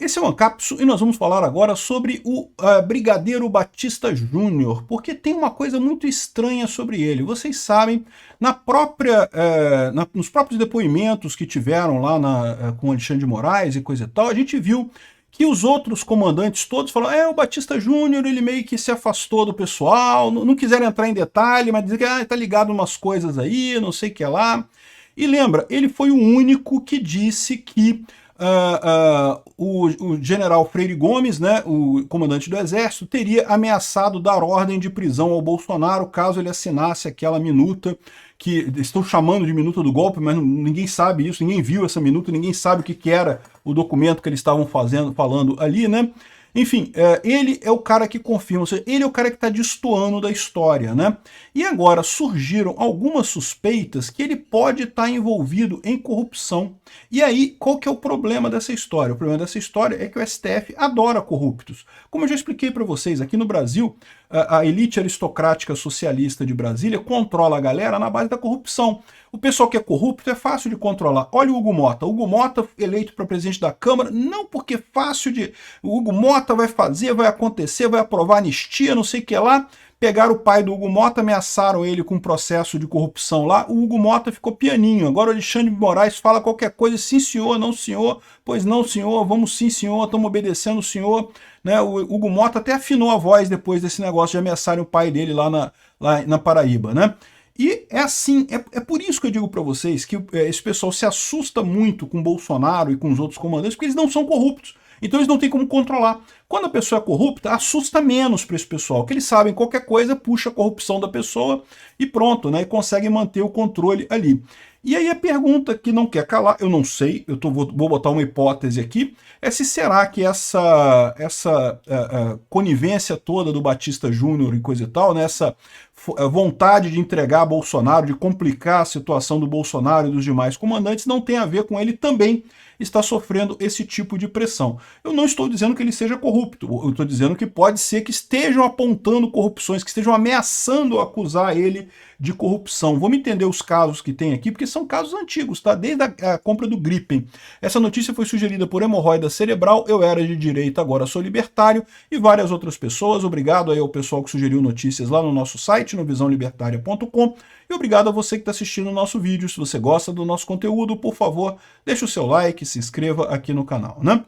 Esse é o Ancapso e nós vamos falar agora sobre o Brigadeiro Batista Júnior, porque tem uma coisa muito estranha sobre ele. Vocês sabem, nos próprios depoimentos que tiveram lá com Alexandre de Moraes e coisa e tal, a gente viu que os outros comandantes todos falaram, o Batista Júnior, ele meio que se afastou do pessoal, não quiseram entrar em detalhe, mas dizer que tá ligado umas coisas aí, não sei o que lá. E lembra, ele foi o único que disse que o general Freire Gomes, né, o comandante do Exército, teria ameaçado dar ordem de prisão ao Bolsonaro caso ele assinasse aquela minuta, que estão chamando de minuta do golpe, mas ninguém sabe isso, ninguém viu essa minuta, ninguém sabe o que era o documento que eles estavam falando ali, né? Enfim, ele é o cara que confirma, ou seja, ele é o cara que está destoando da história, né? E agora surgiram algumas suspeitas que ele pode estar envolvido em corrupção. E aí, qual que é o problema dessa história? O problema dessa história é que o STF adora corruptos. Como eu já expliquei para vocês, aqui no Brasil, a elite aristocrática socialista de Brasília controla a galera na base da corrupção. O pessoal que é corrupto é fácil de controlar. Olha o Hugo Mota. O Hugo Mota eleito para presidente da Câmara, não porque é fácil de... O Hugo Mota vai fazer, vai acontecer, vai aprovar anistia, não sei o que lá. Pegaram o pai do Hugo Mota, ameaçaram ele com um processo de corrupção lá, o Hugo Mota ficou pianinho. Agora o Alexandre de Moraes fala qualquer coisa, sim senhor, não senhor, pois não senhor, vamos sim senhor, estamos obedecendo o senhor. Né? O Hugo Mota até afinou a voz depois desse negócio de ameaçarem o pai dele lá na Paraíba, né? E é assim, é por isso que eu digo para vocês que esse pessoal se assusta muito com Bolsonaro e com os outros comandantes, porque eles não são corruptos. Então eles não têm como controlar. Quando a pessoa é corrupta, assusta menos para esse pessoal, que eles sabem qualquer coisa, puxa a corrupção da pessoa e pronto, né? E conseguem manter o controle ali. E aí a pergunta que não quer calar, eu não sei, vou botar uma hipótese aqui, é se será que essa conivência toda do Batista Júnior e coisa e tal, né, essa vontade de entregar a Bolsonaro, de complicar a situação do Bolsonaro e dos demais comandantes, não tem a ver com ele também está sofrendo esse tipo de pressão. Eu não estou dizendo que ele seja corrupto, eu estou dizendo que pode ser que estejam apontando corrupções, que estejam ameaçando acusar ele de corrupção. Vamos entender os casos que tem aqui, porque são casos antigos, tá? Desde a compra do Gripen. Essa notícia foi sugerida por hemorroida cerebral, eu era de direita, agora sou libertário, e várias outras pessoas. Obrigado aí ao pessoal que sugeriu notícias lá no nosso site, no visãolibertaria.com, e obrigado a você que está assistindo o nosso vídeo. Se você gosta do nosso conteúdo, por favor, deixe o seu like, se inscreva aqui no canal, né?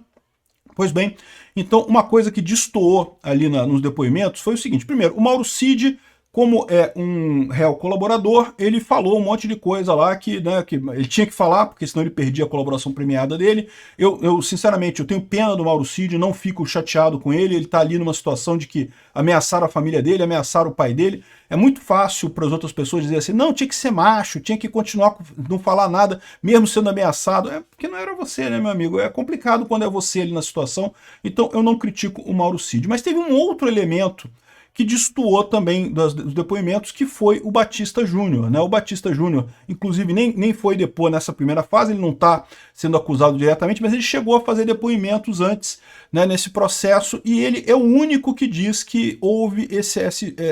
Pois bem, então uma coisa que destoou ali nos depoimentos foi o seguinte: primeiro, o Mauro Cid, como é um réu colaborador, ele falou um monte de coisa lá que ele tinha que falar, porque senão ele perdia a colaboração premiada dele. Eu sinceramente, eu tenho pena do Mauro Cid, não fico chateado com ele está ali numa situação de que ameaçaram a família dele, ameaçaram o pai dele. É muito fácil para as outras pessoas dizer assim, não, tinha que ser macho, tinha que continuar, não falar nada, mesmo sendo ameaçado. É porque não era você, né, meu amigo? É complicado quando é você ali na situação, então eu não critico o Mauro Cid. Mas teve um outro elemento que destoou também dos depoimentos, que foi o Batista Júnior, né? O Batista Júnior, inclusive, nem foi depor nessa primeira fase, ele não está sendo acusado diretamente, mas ele chegou a fazer depoimentos antes, né, nesse processo, e ele é o único que diz que houve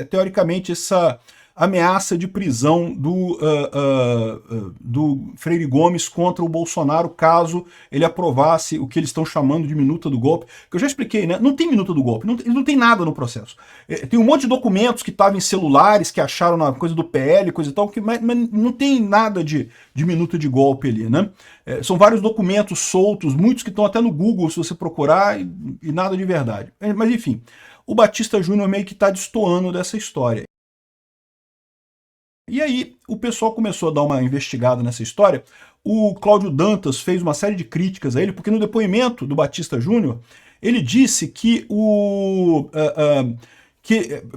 teoricamente, essa ameaça de prisão do Freire Gomes contra o Bolsonaro, caso ele aprovasse o que eles estão chamando de minuta do golpe, que eu já expliquei, né? Não tem minuta do golpe, não tem nada no processo. Tem um monte de documentos que estavam em celulares, que acharam na coisa do PL, coisa e tal, mas não tem nada de minuta de golpe ali, né? São vários documentos soltos, muitos que estão até no Google, se você procurar, e nada de verdade. Mas enfim, o Batista Júnior meio que está destoando dessa história. E aí o pessoal começou a dar uma investigada nessa história. O Cláudio Dantas fez uma série de críticas a ele, porque no depoimento do Batista Júnior, ele disse que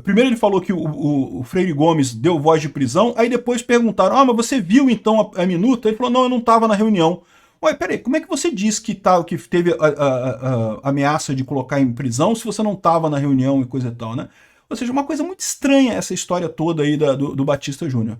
primeiro ele falou que o Freire Gomes deu voz de prisão, aí depois perguntaram, mas você viu então a minuta? Ele falou, não, eu não estava na reunião. Ué, peraí, como é que você diz que teve a ameaça de colocar em prisão se você não estava na reunião e coisa e tal, né? Ou seja, uma coisa muito estranha essa história toda aí do Batista Júnior.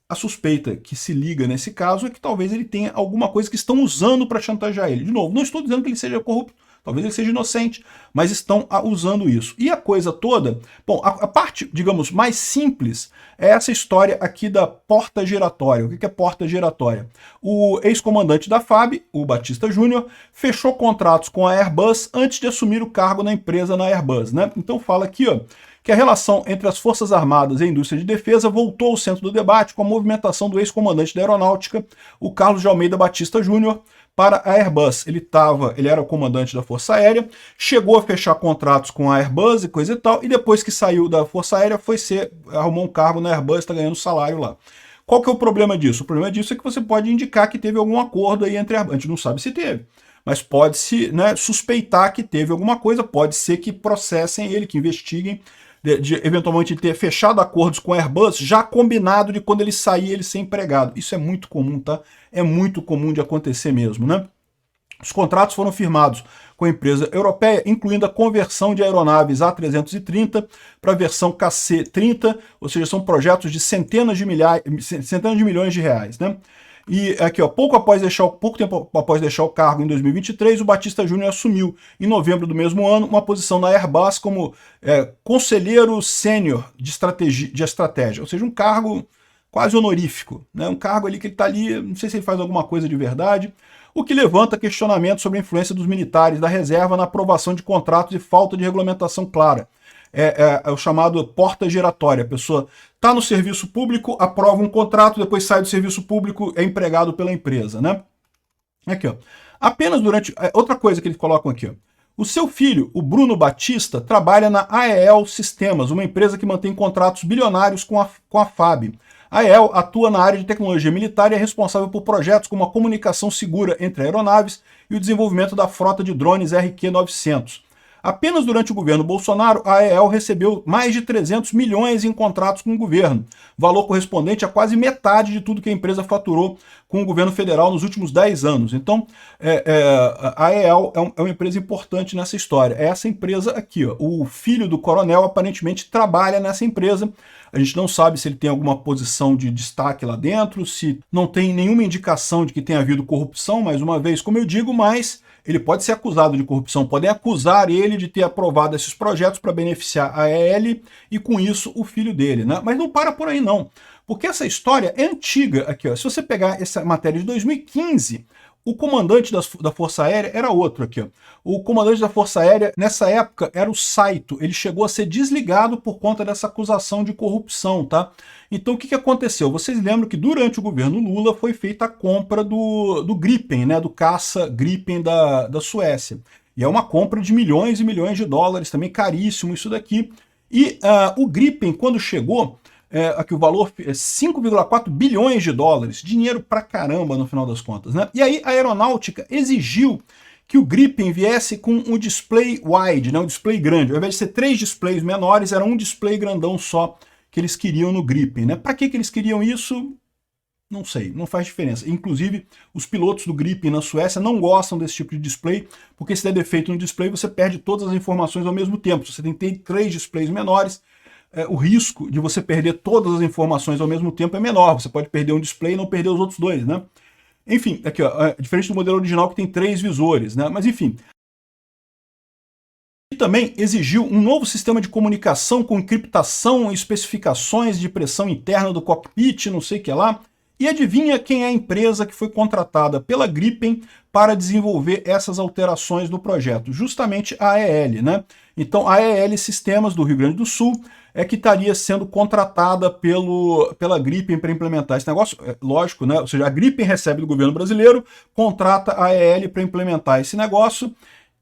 A suspeita que se liga nesse caso é que talvez ele tenha alguma coisa que estão usando para chantagear ele. De novo, não estou dizendo que ele seja corrupto, talvez ele seja inocente, mas estão usando isso. E a coisa toda, bom, a parte, digamos, mais simples é essa história aqui da porta giratória. O que é porta giratória? O ex-comandante da FAB, o Batista Júnior, fechou contratos com a Airbus antes de assumir o cargo na empresa na Airbus, né? Então fala aqui, ó, que a relação entre as Forças Armadas e a indústria de defesa voltou ao centro do debate com a movimentação do ex-comandante da Aeronáutica, o Carlos de Almeida Batista Júnior, para a Airbus. Ele era o comandante da Força Aérea, chegou a fechar contratos com a Airbus e coisa e tal, e depois que saiu da Força Aérea, arrumou um cargo na Airbus, está ganhando salário lá. Qual que é o problema disso? O problema disso é que você pode indicar que teve algum acordo aí entre a Airbus. A gente não sabe se teve, mas pode-se, né, suspeitar que teve alguma coisa, pode ser que processem ele, que investiguem, de eventualmente ter fechado acordos com a Airbus, já combinado de quando ele sair, ele ser empregado. Isso é muito comum, tá? É muito comum de acontecer mesmo, né? Os contratos foram firmados com a empresa europeia, incluindo a conversão de aeronaves A330 para a versão KC-30, ou seja, são projetos de centenas de milhões de reais, né? E aqui, ó, pouco tempo após deixar o cargo em 2023, o Batista Júnior assumiu, em novembro do mesmo ano, uma posição na Airbus como conselheiro sênior de estratégia, ou seja, um cargo quase honorífico, né? Um cargo ali que ele está ali, não sei se ele faz alguma coisa de verdade, o que levanta questionamento sobre a influência dos militares da reserva na aprovação de contratos e falta de regulamentação clara. É o chamado porta giratória. A pessoa está no serviço público, aprova um contrato, depois sai do serviço público, é empregado pela empresa, né? Aqui, ó. Apenas durante... Outra coisa que eles colocam aqui, ó. O seu filho, o Bruno Batista, trabalha na AEL Sistemas, uma empresa que mantém contratos bilionários com a FAB. A AEL atua na área de tecnologia militar e é responsável por projetos como a comunicação segura entre aeronaves e o desenvolvimento da frota de drones RQ-900. Apenas durante o governo Bolsonaro, a AEL recebeu mais de 300 milhões em contratos com o governo, valor correspondente a quase metade de tudo que a empresa faturou com o governo federal nos últimos 10 anos. Então, a AEL é uma empresa importante nessa história. É essa empresa aqui, ó. O filho do coronel aparentemente trabalha nessa empresa. A gente não sabe se ele tem alguma posição de destaque lá dentro, se não tem nenhuma indicação de que tenha havido corrupção, mais uma vez, como eu digo, mas ele pode ser acusado de corrupção, podem acusar ele de ter aprovado esses projetos para beneficiar a AEL e, com isso, o filho dele, né? Mas não para por aí, não. Porque essa história é antiga aqui, ó. Se você pegar essa matéria de 2015, o comandante da Força Aérea era outro aqui, ó. O comandante da Força Aérea, nessa época, era o Saito. Ele chegou a ser desligado por conta dessa acusação de corrupção, tá? Então, o que aconteceu? Vocês lembram que durante o governo Lula foi feita a compra do Gripen, né? Do caça Gripen da Suécia. E é uma compra de milhões e milhões de dólares, também caríssimo isso daqui. E o Gripen, quando chegou... aqui o valor é 5,4 bilhões de dólares, dinheiro pra caramba no final das contas, né? E aí a aeronáutica exigiu que o Gripen viesse com um display wide, né? Um display grande. Ao invés de ser 3 displays menores, era um display grandão só que eles queriam no Gripen, né? Para que eles queriam isso? Não sei, não faz diferença. Inclusive, os pilotos do Gripen na Suécia não gostam desse tipo de display, porque se der defeito no display, você perde todas as informações ao mesmo tempo. Se você tem 3 displays menores, o risco de você perder todas as informações ao mesmo tempo é menor. Você pode perder um display e não perder os outros 2, né? Enfim, aqui, ó, diferente do modelo original que tem 3 visores, né? Mas enfim. E também exigiu um novo sistema de comunicação com encriptação e especificações de pressão interna do cockpit, não sei o que lá. E adivinha quem é a empresa que foi contratada pela Gripen para desenvolver essas alterações no projeto? Justamente a AEL, né? Então a AEL Sistemas do Rio Grande do Sul que estaria sendo contratada pela Gripen para implementar esse negócio. Lógico, né? Ou seja, a Gripen recebe do governo brasileiro, contrata a AEL para implementar esse negócio,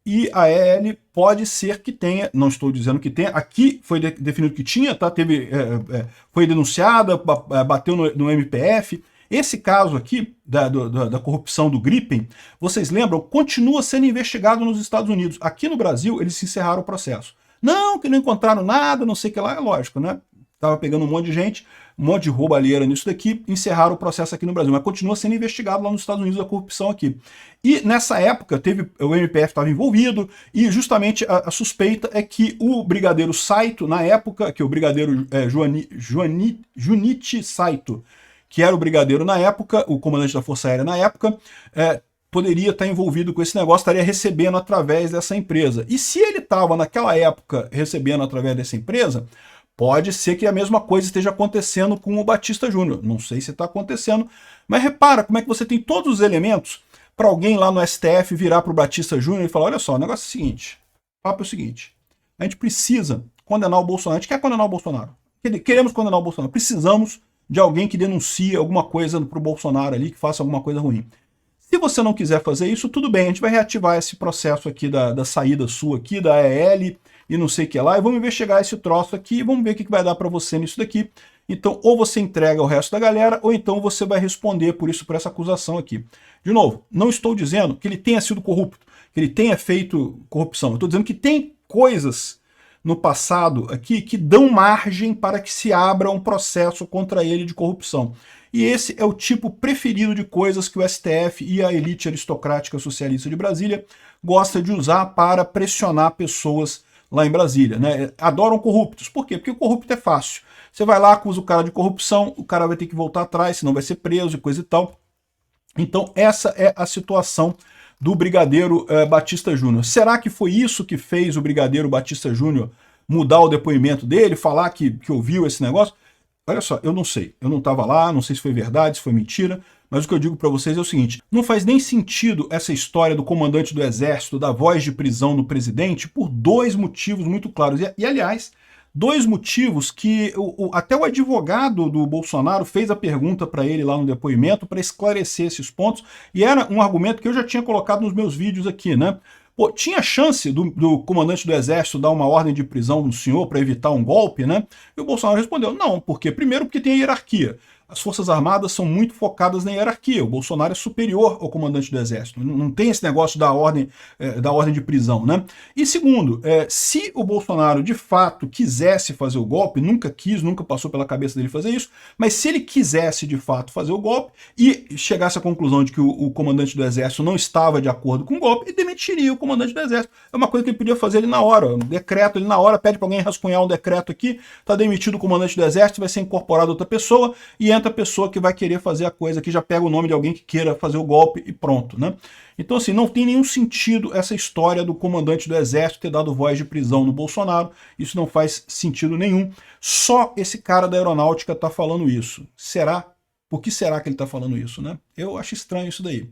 e a AEL pode ser que tenha, não estou dizendo que tenha, aqui foi definido que tinha, tá? Foi denunciada, bateu no MPF. Esse caso aqui, da corrupção do Gripen, vocês lembram, continua sendo investigado nos Estados Unidos. Aqui no Brasil, eles encerraram o processo. Não, que não encontraram nada, não sei o que lá, é lógico, né? Tava pegando um monte de gente, um monte de roubalheira nisso daqui, encerraram o processo aqui no Brasil, mas continua sendo investigado lá nos Estados Unidos a corrupção aqui. E nessa época, o MPF estava envolvido, e justamente a suspeita é que o brigadeiro Saito, na época, que o brigadeiro Junichi Saito, que era o brigadeiro na época, o comandante da Força Aérea na época, poderia estar envolvido com esse negócio, estaria recebendo através dessa empresa. E se ele estava naquela época recebendo através dessa empresa, pode ser que a mesma coisa esteja acontecendo com o Batista Júnior. Não sei se está acontecendo, mas repara como é que você tem todos os elementos para alguém lá no STF virar para o Batista Júnior e falar, olha só, o negócio é o seguinte, o papo é o seguinte, a gente precisa condenar o Bolsonaro, a gente quer condenar o Bolsonaro, queremos condenar o Bolsonaro, precisamos de alguém que denuncie alguma coisa para o Bolsonaro ali, que faça alguma coisa ruim. Se você não quiser fazer isso, tudo bem, a gente vai reativar esse processo aqui da saída sua aqui, da EL e não sei o que lá, e vamos investigar esse troço aqui e vamos ver o que vai dar para você nisso daqui. Então, ou você entrega o resto da galera, ou então você vai responder por isso, por essa acusação aqui. De novo, não estou dizendo que ele tenha sido corrupto, que ele tenha feito corrupção. Eu estou dizendo que tem coisas no passado aqui que dão margem para que se abra um processo contra ele de corrupção. E esse é o tipo preferido de coisas que o STF e a elite aristocrática socialista de Brasília gosta de usar para pressionar pessoas lá em Brasília, né? Adoram corruptos. Por quê? Porque o corrupto é fácil. Você vai lá, acusa o cara de corrupção, o cara vai ter que voltar atrás, senão vai ser preso e coisa e tal. Então essa é a situação do Brigadeiro Batista Júnior. Será que foi isso que fez o Brigadeiro Batista Júnior mudar o depoimento dele, falar que ouviu esse negócio? Olha só, eu não sei. Eu não estava lá, não sei se foi verdade, se foi mentira, mas o que eu digo para vocês é o seguinte, não faz nem sentido essa história do comandante do Exército, da voz de prisão do presidente, por dois motivos muito claros. E aliás, dois motivos que até o advogado do Bolsonaro fez a pergunta para ele lá no depoimento para esclarecer esses pontos, e era um argumento que eu já tinha colocado nos meus vídeos aqui, né? Pô, tinha chance do comandante do Exército dar uma ordem de prisão no senhor para evitar um golpe, né? E o Bolsonaro respondeu, não, por quê? Primeiro porque tem a hierarquia. As Forças Armadas são muito focadas na hierarquia. O Bolsonaro é superior ao comandante do Exército. Não tem esse negócio da ordem de prisão, né? E segundo, se o Bolsonaro de fato quisesse fazer o golpe, nunca quis, nunca passou pela cabeça dele fazer isso, mas se ele quisesse de fato fazer o golpe e chegasse à conclusão de que o comandante do Exército não estava de acordo com o golpe, ele demitiria o comandante do Exército. É uma coisa que ele podia fazer ali na hora, um decreto ali na hora, pede para alguém rascunhar um decreto aqui, está demitido o comandante do Exército, vai ser incorporado outra pessoa e entra a pessoa que vai querer fazer a coisa, que já pega o nome de alguém que queira fazer o golpe e pronto, né? Então, assim, não tem nenhum sentido essa história do comandante do Exército ter dado voz de prisão no Bolsonaro, isso não faz sentido nenhum. Só esse cara da aeronáutica está falando isso. Será? Por que será que ele está falando isso, né? Eu acho estranho isso daí.